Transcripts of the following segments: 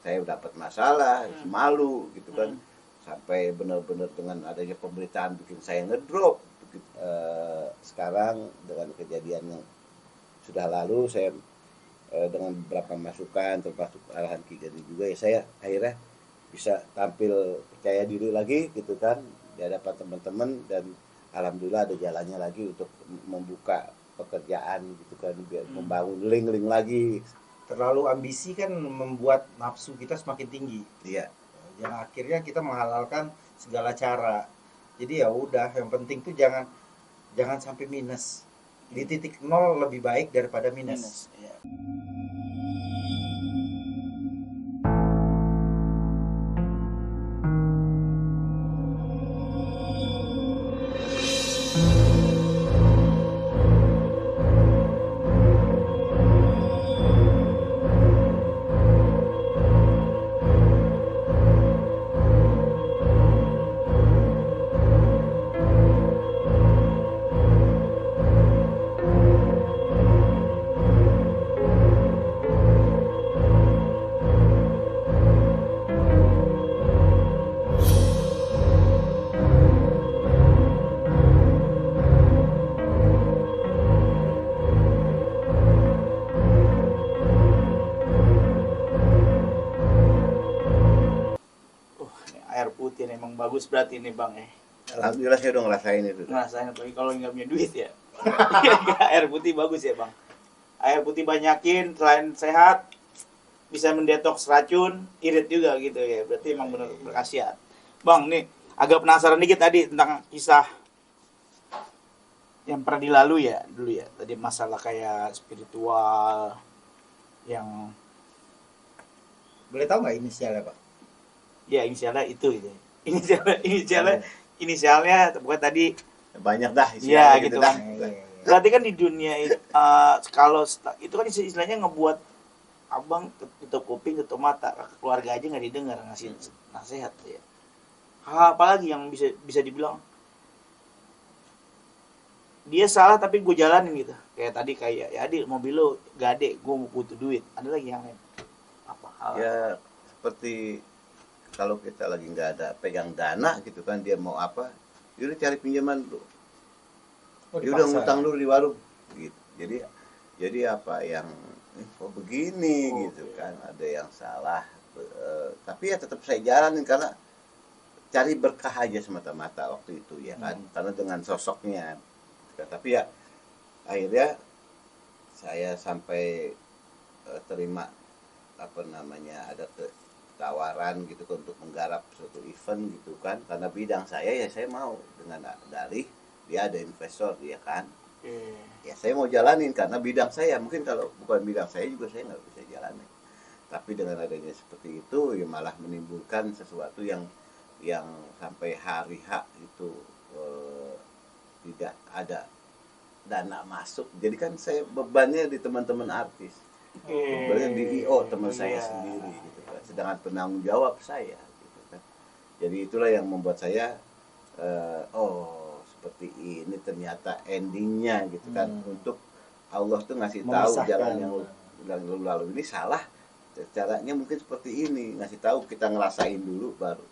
saya dapat masalah, malu gitu kan, sampai benar-benar dengan adanya pemberitaan bikin saya ngedrop. Sekarang dengan kejadian yang sudah lalu, saya dengan beberapa masukan termasuk arahan Ki Gede juga, ya saya akhirnya bisa tampil percaya diri lagi gitu kan di hadapan teman-teman, dan alhamdulillah ada jalannya lagi untuk membuka pekerjaan gitu kan, biar membangun link-link lagi. Terlalu ambisi kan membuat nafsu kita semakin tinggi. Iya. Yang akhirnya kita menghalalkan segala cara. Jadi ya udah, yang penting tuh jangan sampai minus. Di titik nol lebih baik daripada minus. Ya. Air putih nih, emang bagus berarti ini bang ya. Alhamdulillah saya udah ngerasain itu. Ngerasain apalagi kalau nggak punya duit ya. Air putih bagus ya bang. Air putih banyakin, selain sehat bisa mendetoks racun, irit juga gitu ya. Berarti emang benar berkhasiat. Bang nih agak penasaran dikit tadi tentang kisah yang pernah dilalui ya dulu ya. Tadi masalah kayak spiritual yang Boleh tahu nggak inisialnya, Pak? ya inisialnya itu gitu. Inisialnya bukan tadi. Banyak dah Iya isinya gitu dah. kan. Berarti kan di dunia kalau itu kan istilahnya ngebuat abang tutup kuping tutup mata, keluarga aja nggak didengar ngasih nasihat ya. Apalagi yang bisa dibilang dia salah tapi gue jalanin gitu. Kayak tadi kayak ya Adil mobil lo gade, gue butuh duit. Ada lagi yang lain apa hal? Ya seperti kalau kita lagi nggak ada pegang dana gitu kan, dia mau apa, yaudah cari pinjaman dulu. Dia udah ngutang dulu di warung gitu. Jadi apa yang begini gitu kan, ada yang salah, tapi ya tetap saya jalanin karena cari berkah aja semata-mata waktu itu ya kan, karena dengan sosoknya. Tapi ya akhirnya saya sampai terima apa namanya, ada tawaran gitu untuk menggarap suatu event gitu kan, karena bidang saya ya saya mau dengan dalih dia ada investor ya kan. Ya saya mau jalanin karena bidang saya, mungkin kalau bukan bidang saya juga saya nggak bisa jalanin. Tapi dengan adanya seperti itu ya malah menimbulkan sesuatu yang sampai hari H itu tidak ada dana masuk. Jadi kan saya bebannya di teman-teman artis, bebannya di IO teman saya sendiri gitu kan, sedangkan penanggung jawab saya gitu kan. Jadi itulah yang membuat saya seperti ini ternyata endingnya gitu kan. Untuk Allah tuh ngasih tahu jalan yang lalu ini salah, caranya mungkin seperti ini, ngasih tahu, kita ngerasain dulu baru.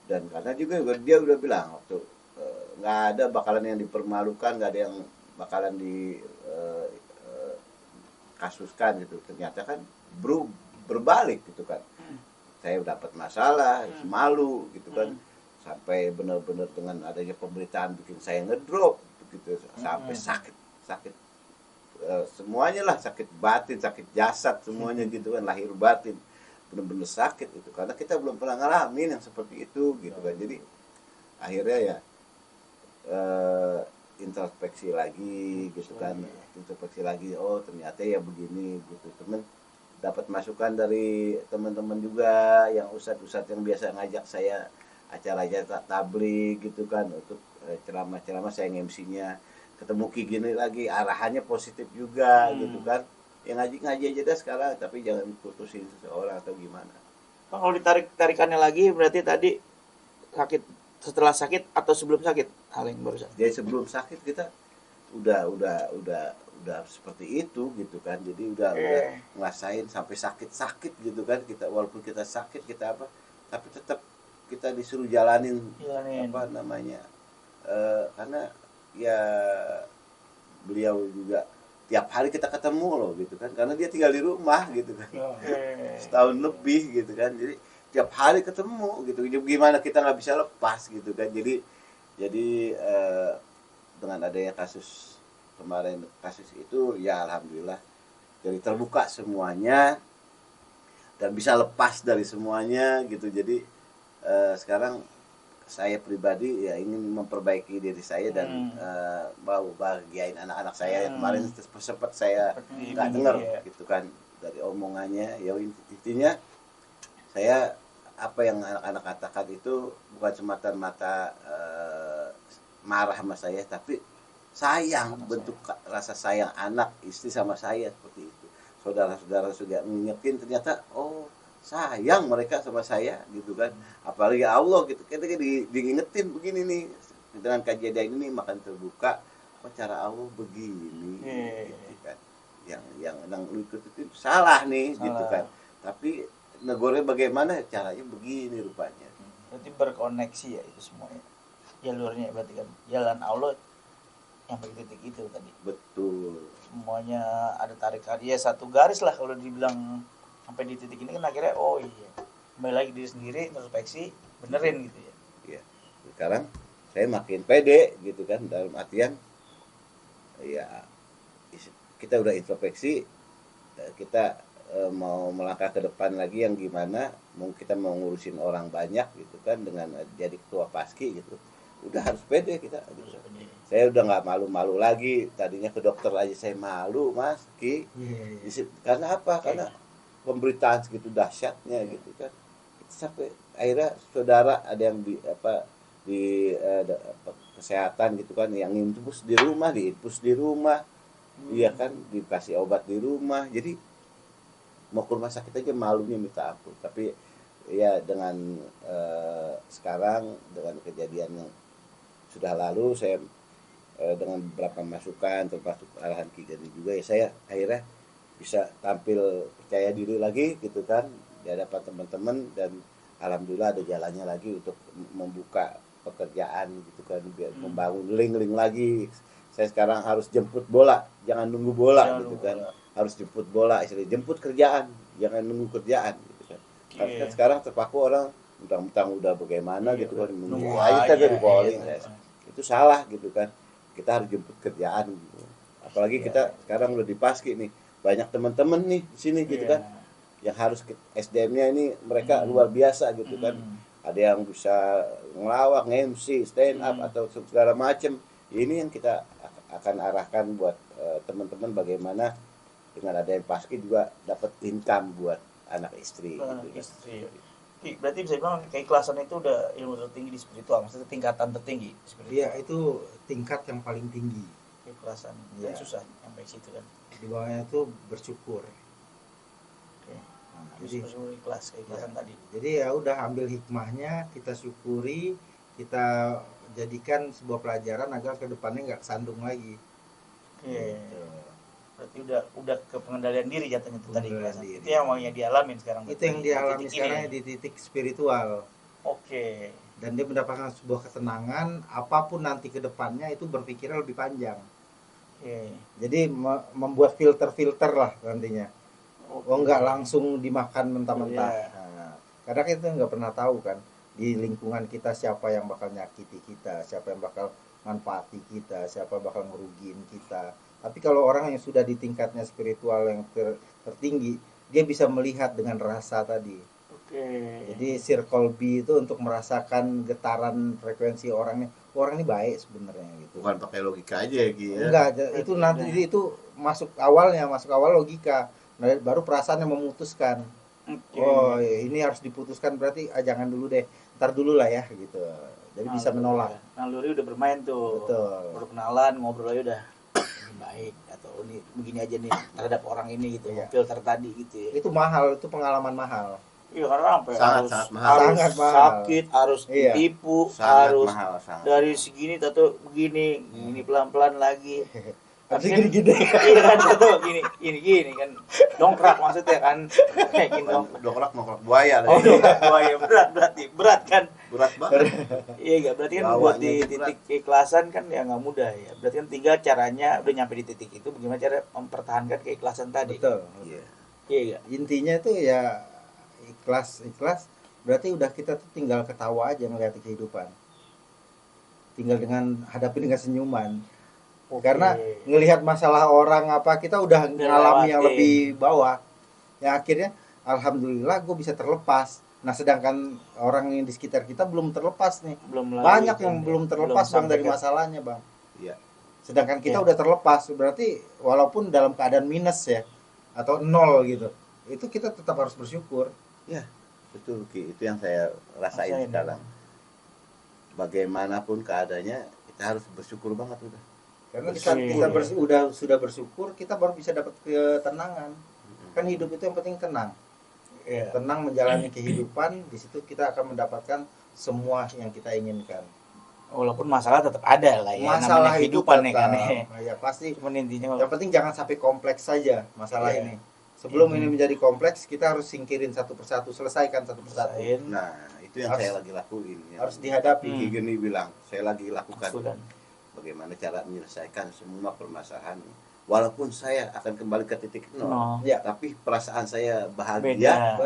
Dan karena juga dia udah bilang waktu nggak ada bakalan yang dipermalukan, nggak ada yang bakalan di kasuskan gitu. Ternyata kan berbalik gitu kan, saya dapat masalah, malu gitu kan, sampai benar-benar dengan adanya pemberitaan bikin saya ngedrop begitu, sampai sakit semuanya lah, sakit batin, sakit jasad semuanya gitu kan, lahir batin benar-benar sakit itu, karena kita belum pernah ngalamin yang seperti itu gitu kan. Jadi akhirnya ya introspeksi lagi gitu kan, introspeksi lagi, oh ternyata ya begini gitu. Temen dapat masukan dari teman-teman juga yang ustadz-ustadz yang biasa ngajak saya acara-acara tabligh gitu kan, untuk ceramah-ceramah, saya MC-nya, ketemu Ki gini lagi, arahannya positif juga gitu kan. Ya ngaji-ngaji aja dah sekarang, tapi jangan putusin seseorang atau gimana. Bang, kalau tarikannya lagi berarti tadi sakit, setelah sakit atau sebelum sakit hal yang barusan? Jadi sebelum sakit kita udah udah harus seperti itu gitu kan. Jadi udah ngerasain sampai sakit gitu kan, kita walaupun kita sakit kita apa, tapi tetap kita disuruh jalanin. Apa namanya, karena ya beliau juga tiap hari kita ketemu loh gitu kan, karena dia tinggal di rumah gitu kan, setahun lebih gitu kan, jadi tiap hari ketemu gitu, gimana kita nggak bisa lepas gitu kan. Jadi dengan adanya kasus kemarin, kasus itu ya alhamdulillah jadi terbuka semuanya dan bisa lepas dari semuanya gitu. Jadi sekarang saya pribadi ya ingin memperbaiki diri saya dan mau bahagiain anak-anak saya. Kemarin sempat saya nggak dengar gitu kan dari omongannya. Ya intinya saya apa yang anak-anak katakan itu bukan semata-mata marah sama saya, tapi sayang, bentuk rasa sayang anak istri sama saya seperti itu. Saudara-saudara sudah ngingetin, ternyata oh sayang mereka sama saya gitu kan. Apalagi Allah gitu, kita diingetin begini nih, dengan kejadian ini makan terbuka, oh cara Allah begini gitu kan. Yang ikut itu salah nih gitu kan, tapi negornya bagaimana caranya begini rupanya. Berarti berkoneksi ya itu semuanya jalurnya, berarti kan jalan Allah yang pada titik itu tadi. Betul, semuanya ada tarikan ya, satu garis lah kalau dibilang. Sampai di titik ini kan akhirnya oh iya, kembali lagi diri sendiri, introspeksi, benerin gitu ya. Iya. Sekarang saya makin pede gitu kan, dalam artian ya kita udah introspeksi, kita mau melangkah ke depan lagi yang gimana, kita mau ngurusin orang banyak gitu kan, dengan jadi ketua paski gitu, udah harus pede kita gitu. Saya udah nggak malu-malu lagi, tadinya ke dokter aja saya malu Mas Ki. Karena apa? Karena pemberitaan segitu dahsyatnya gitu kan, sampai akhirnya saudara ada yang di kesehatan gitu kan, yang infus di rumah, diinfus di rumah, iya kan, dikasih obat di rumah. Jadi mau ke rumah sakit aja malunya minta ampun. Tapi ya dengan sekarang dengan kejadian yang sudah lalu, saya dengan beberapa masukan termasuk arahan Ki Gede juga, ya saya akhirnya bisa tampil percaya diri lagi gitu kan di hadapan teman-teman, dan alhamdulillah ada jalannya lagi untuk membuka pekerjaan gitu kan, biar membangun link lagi. Saya sekarang harus jemput bola, jangan nunggu bola gitu kan. Harus jemput bola, istilahnya jemput kerjaan, jangan nunggu kerjaan gitu kan. Karena kan sekarang terpaku orang mentang-mentang udah bagaimana gitu kan, nunggu aja dari bowling. Itu salah gitu kan. Kita harus jemput kerjaan gitu. Apalagi kita sekarang udah di Paski nih, banyak teman-teman nih di sini gitu kan, yang harus SDM-nya ini mereka luar biasa gitu kan. Ada yang bisa ngelawak, MC, stand up atau segala macam. Ini yang kita akan arahkan buat teman-teman, bagaimana dengan ada yang Paski juga dapat income buat anak istri. Gitu. Berarti bisa bilang keikhlasan itu udah ilmu tertinggi di spiritual, maksudnya tingkatan tertinggi spiritual. Iya, itu tingkat yang paling tinggi. Keikhlasan, yang susah sampai situ kan. Di bawahnya itu bersyukur. Jadi keikhlasan tadi. Jadi ya udah, ambil hikmahnya, kita syukuri, kita jadikan sebuah pelajaran agar kedepannya nggak kesandung lagi. Berarti udah ke pengendalian diri jatuhnya itu tadi. Itu yang maunya dialamin sekarang. Itu yang dialami sekarang di titik spiritual. Dan dia mendapatkan sebuah ketenangan, apapun nanti kedepannya itu berpikirnya lebih panjang. Jadi membuat filter lah nantinya. Nggak langsung dimakan mentah-mentah. Karena kita nggak pernah tahu kan di lingkungan kita siapa yang bakal nyakiti kita, siapa yang bakal manfaati kita, siapa bakal ngerugiin kita. Tapi kalau orang yang sudah di tingkatnya spiritual yang tertinggi, dia bisa melihat dengan rasa tadi. Jadi circle B itu untuk merasakan getaran frekuensi orang ini baik sebenarnya gitu. Bukan pakai logika aja ya, Ki. Enggak, itu nanti itu masuk awal logika. Nah, baru perasaan yang memutuskan. Oh, ini harus diputuskan, berarti jangan dulu deh. Ntar dulu lah ya gitu. Jadi bisa menolak. Naluri udah bermain tuh. Betul. Baru kenalan, ngobrol aja udah baik, atau ini begini aja nih terhadap orang ini gitu. Filter tadi gitu ya. Itu mahal, itu pengalaman mahal. Iya, karena sampai sangat mahal. Harus sakit, harus ditipu, harus mahal. Dari segini atau begini, ini pelan-pelan lagi. Harus gini-gini. Iya kan, tuh gini kan. Dongkrak maksudnya kan. Kayak gini dongkrak buaya lagi. Oh, buaya berat kan. Berat banget. Iya enggak, berarti kan buat di titik keikhlasan kan ya nggak mudah ya. Berarti kan tinggal caranya udah nyampe di titik itu bagaimana cara mempertahankan keikhlasan tadi. Betul. Iya. Iya. Intinya itu ya ikhlas berarti udah kita tuh tinggal ketawa aja melihat kehidupan. Tinggal hadapi dengan senyuman. Karena ngelihat masalah orang apa kita udah ngalami yang lebih bawah, yang akhirnya alhamdulillah gue bisa terlepas. Nah sedangkan orang yang di sekitar kita belum terlepas nih, banyak yang belum terlepas bang dari masalahnya bang. Iya. Sedangkan kita udah terlepas, berarti walaupun dalam keadaan minus ya atau nol gitu, itu kita tetap harus bersyukur. Ya betul Ki, itu yang saya rasain sekarang. Bagaimanapun keadaannya kita harus bersyukur banget udah. Karena di saat kita sudah bersyukur, kita baru bisa dapat ketenangan. Kan hidup itu yang penting tenang. Tenang menjalani kehidupan, di situ kita akan mendapatkan semua yang kita inginkan. Walaupun masalah tetap ada lah ya. Masalah namanya kehidupan itu kan. Ya pasti. Cuman intinya yang penting jangan sampai kompleks saja masalah ini. Sebelum ini menjadi kompleks, kita harus singkirin satu persatu, selesaikan satu persatu. Nah, itu yang saya lagi lakuin. Harus dihadapi. Ki Geni bilang, saya lagi lakukan. Bagaimana cara menyelesaikan semua permasalahan. Walaupun saya akan kembali ke titik nol, tapi perasaan saya bahagia,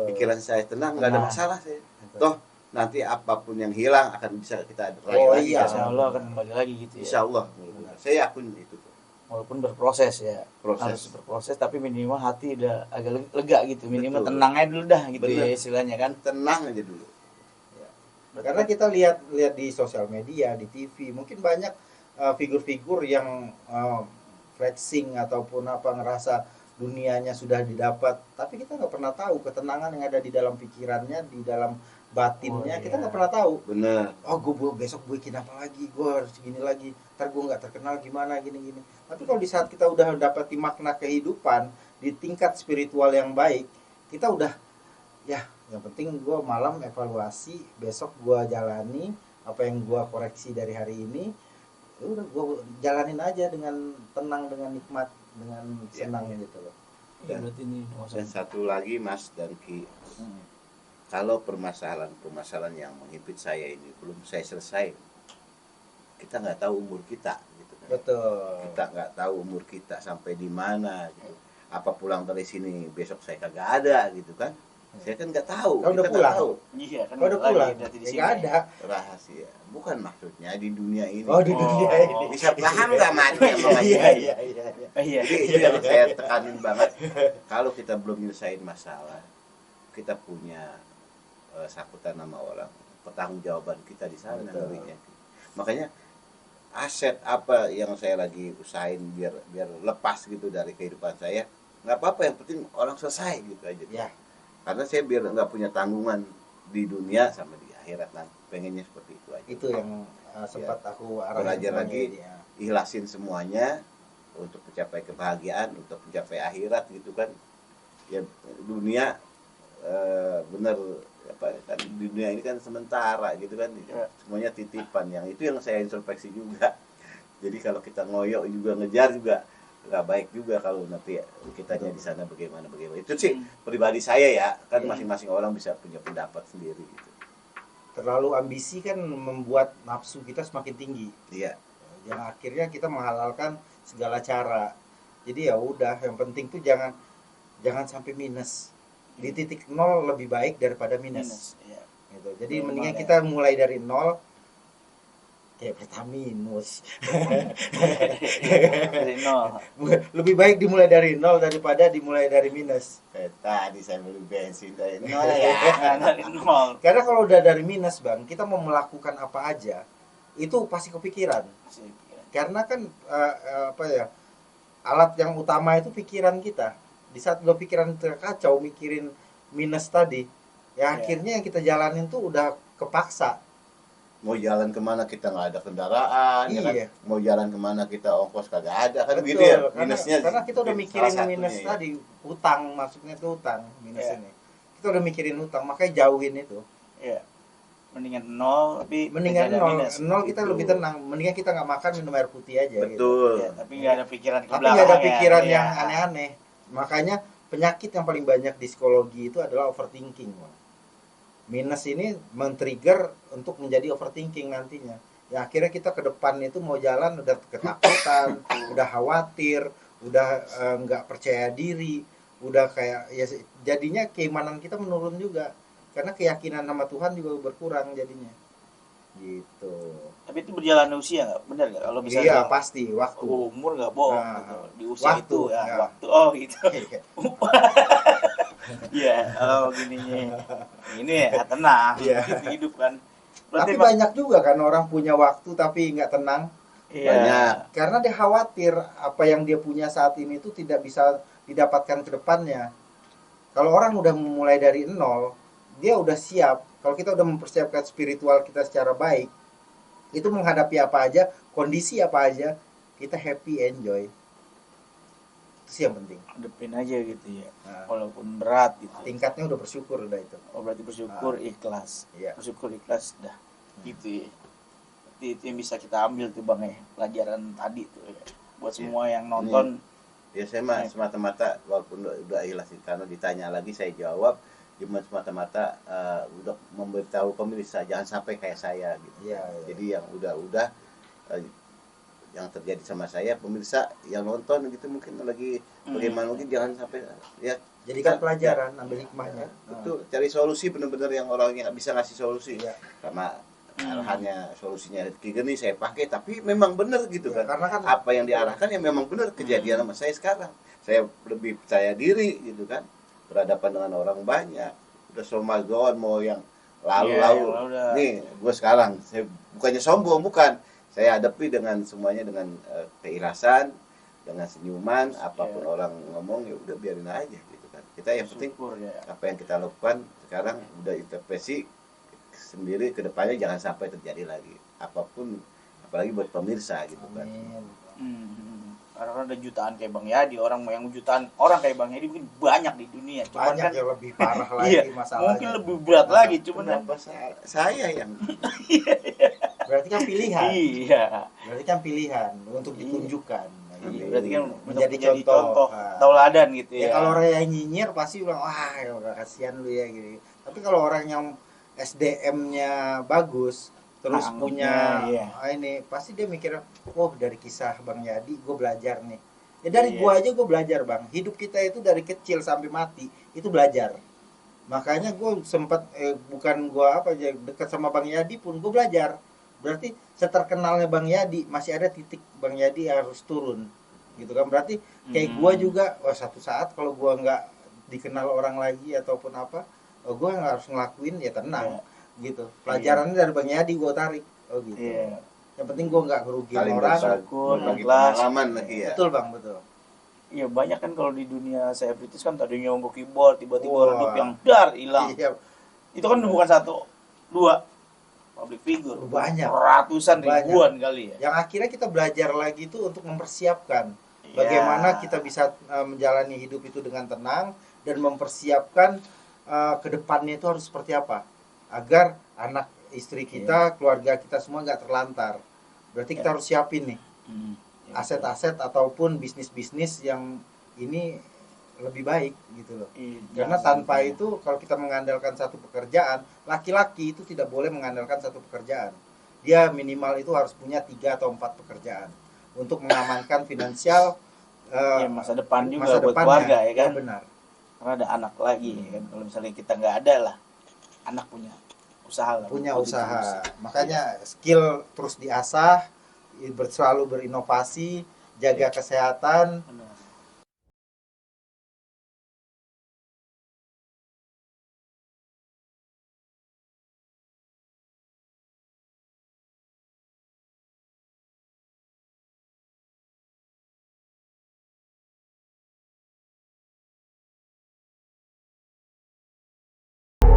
pikiran saya tenang, nggak ada masalah saya. Toh nanti apapun yang hilang akan bisa kita raih lagi. Insya Allah akan kembali lagi gitu ya. Insya Allah, saya yakin itu. Walaupun berproses ya, harus berproses, tapi minimal hati udah agak lega gitu, minimal tenang aja dulu dah gitu. Ya istilahnya kan. Tenang aja dulu. Karena kita lihat di sosial media, di TV, mungkin banyak figur-figur yang flexing ataupun apa ngerasa dunianya sudah didapat, tapi kita nggak pernah tahu ketenangan yang ada di dalam pikirannya, di dalam batinnya. Kita nggak pernah tahu. Bener. Oh, gue besok gue bikin apa lagi, gue harus gini lagi, ntar gue nggak terkenal gimana gini. Tapi kalau di saat kita udah mendapati makna kehidupan di tingkat spiritual yang baik, kita udah ya yang penting gue malam evaluasi, besok gue jalani apa yang gue koreksi dari hari ini, ya udah gue jalanin aja dengan tenang, dengan nikmat, dengan senang gitu loh. Dan satu lagi Mas dan Ki, kalau permasalahan yang menghimpit saya ini belum saya selesai, kita nggak tahu umur kita gitu kan. Betul. Kita nggak tahu umur kita sampai di mana gitu. Apa pulang dari sini besok saya kagak ada gitu kan. Saya kan nggak tahu. Kalau udah pulang. Iya, kan udah pulang. Nggak ada. Rahasia. Bukan maksudnya di dunia ini. Oh, di dunia ini. Bisa paham nggak mati sama Iya. Jadi itu yang saya tekanin banget. Kalau kita belum nyelesain masalah, kita punya sakutan nama orang, pertanggungjawaban kita di sana nantinya. Makanya aset apa yang saya lagi usahain biar lepas gitu dari kehidupan saya, nggak apa-apa, yang penting orang selesai gitu aja. Ya. Karena saya biar nggak punya tanggungan di dunia sama di akhirat nanti, pengennya seperti itu aja. Itu yang sempat aku belajar lagi, ikhlasin semuanya untuk mencapai kebahagiaan, untuk mencapai akhirat gitu kan. Ya dunia bener apa kan, dunia ini kan sementara gitu kan, semuanya titipan. Yang itu yang saya introspeksi juga. Jadi kalau kita ngoyok juga, ngejar juga nggak baik juga kalau nanti kitanya di sana bagaimana. Itu sih pribadi saya ya, kan masing-masing orang bisa punya pendapat sendiri gitu. Terlalu ambisi kan membuat nafsu kita semakin tinggi. Iya. Yang akhirnya kita menghalalkan segala cara. Jadi ya udah, yang penting tuh jangan sampai minus. Di titik nol lebih baik daripada minus. Iya. Gitu. Jadi mendingan kita mulai dari nol. Kayak Pertaminus. Lebih baik dimulai dari nol daripada dimulai dari minus. Tadi saya beli bensin dari nol ya. Dari nol. Karena kalau udah dari minus bang, kita mau melakukan apa aja itu pasti kepikiran. Karena kan alat yang utama itu pikiran kita. Di saat udah pikiran terkacau mikirin minus tadi, ya akhirnya yang kita jalanin tuh udah kepaksa. Mau jalan kemana kita nggak ada kendaraan, iya. Ya kan? Mau jalan kemana kita ongkos kagak ada, kan begitu ya minusnya. Karena kita udah mikirin minus tadi, utang, maksudnya itu utang minus ini. Kita udah mikirin utang, makanya jauhin itu. Iya. Mendingan nol, tapi mendingan nol kita lebih tenang. Mendingan kita nggak makan, minum air putih aja. Betul. Gitu. Ya, tapi nggak ada pikiran Tapi nggak ada pikiran yang aneh-aneh. Makanya penyakit yang paling banyak di psikologi itu adalah overthinking. Minus ini men-trigger untuk menjadi overthinking nantinya. Ya akhirnya kita ke depan itu mau jalan udah ketakutan, udah khawatir, udah nggak percaya diri, udah kayak ya jadinya keimanan kita menurun juga. Karena keyakinan sama Tuhan juga berkurang jadinya. Gitu. Tapi itu berjalan usia nggak? Benar nggak? Kalau misalnya iya pasti waktu. Umur nggak bohong. Nah, gitu. Di usia waktu, itu ya, ya. waktu. Oh gitu. Iya. Gininya. Ini ya tenang. Hidup kan. Berarti tapi banyak juga kan orang punya waktu tapi nggak tenang. Iya. Banyak. Karena dia khawatir apa yang dia punya saat ini itu tidak bisa didapatkan ke depannya. Kalau orang udah mulai dari nol, dia udah siap. Kalau kita udah mempersiapkan spiritual kita secara baik, itu menghadapi apa aja, kondisi apa aja, kita happy, enjoy. Itu sih yang penting. Hadepin aja gitu ya. Nah, walaupun berat gitu. Tingkatnya udah bersyukur udah itu. Oh berarti bersyukur, ikhlas. Iya. Bersyukur ikhlas dah. Gitu ya. Berarti itu yang bisa kita ambil tuh Bang ya, pelajaran tadi tuh ya. Buat semua yang nonton. Ya saya mah semata-mata walaupun udah ikhlas karena ditanya lagi saya jawab cuma semata-mata udah memberitahu pemirsa jangan sampai kayak saya gitu. Ya. Jadi yang udah yang terjadi sama saya pemirsa yang nonton gitu mungkin lagi bagaimana mungkin jangan sampai ya jadikan pelajaran, ambil hikmahnya. Betul, cari solusi benar-benar yang orang yang bisa ngasih solusi ya. Karena arahannya solusinya Rizky Geni saya pakai tapi memang benar gitu kan. Karena kan apa yang diarahkan yang memang benar kejadian sama saya sekarang. Saya lebih percaya diri gitu kan. Berhadapan dengan orang banyak. Udah somagon mau yang lalu-lalu. Nih, gue sekarang saya bukannya sombong bukan. Saya hadapi dengan semuanya dengan keikhlasan, dengan senyuman, apapun orang ngomong ya udah biarin aja gitu kan. Kita yang penting apa yang kita lakukan sekarang udah intervensi sendiri ke depannya jangan sampai terjadi lagi apapun apalagi buat pemirsa gitu kan. Karena ada jutaan kayak Bang Yadi, orang yang jutaan orang kayak Bang Yadi mungkin banyak di dunia. Cuman banyak kan yang lebih parah lagi masalahnya. Mungkin lebih berat lagi, cuman saya yang berarti kan pilihan. Iya. Berarti kan pilihan untuk ditunjukkan. Iya, berarti kan menjadi contoh tauladan gitu ya. Kalau orang yang nyinyir pasti bilang wah kasihan lu ya gitu. Tapi kalau orang yang SDM-nya bagus terus punya ini pasti dia mikir dari kisah Bang Yadi gue belajar nih ya dari gua aja gue belajar Bang. Hidup kita itu dari kecil sampai mati itu belajar. Makanya gue sempat bukan gue dekat sama Bang Yadi pun gue belajar. Berarti seterkenalnya Bang Yadi masih ada titik Bang Yadi harus turun gitu kan. Berarti kayak gue juga satu saat kalau gue nggak dikenal orang lagi ataupun apa gue nggak harus ngelakuin ya tenang gitu. Pelajarannya dari Bang Yadi gue tarik gitu. Yang penting gue nggak ngerugiin orang. Pengalaman lagi ya. Betul Bang, betul. Iya banyak kan kalau di dunia saya British kan tadinya mau keyboard tiba-tiba redup yang hilang. Itu kan bukan satu dua public figure banyak ratusan ribuan kali ya. Yang akhirnya kita belajar lagi itu untuk mempersiapkan bagaimana kita bisa menjalani hidup itu dengan tenang dan mempersiapkan kedepannya itu harus seperti apa agar anak istri kita keluarga kita semua nggak terlantar. Berarti kita harus siapin nih aset-aset ataupun bisnis-bisnis yang ini lebih baik gitu loh. Karena tanpa itu kalau kita mengandalkan satu pekerjaan, laki-laki itu tidak boleh mengandalkan satu pekerjaan. Dia minimal itu harus punya 3 atau 4 pekerjaan untuk mengamankan finansial masa depan juga buat keluarga ya kan. Benar. Karena ada anak lagi ya kan. Kalau misalnya kita nggak ada lah, anak punya usaha lah. Punya usaha. Makanya skill terus diasah, selalu berinovasi, jaga kesehatan.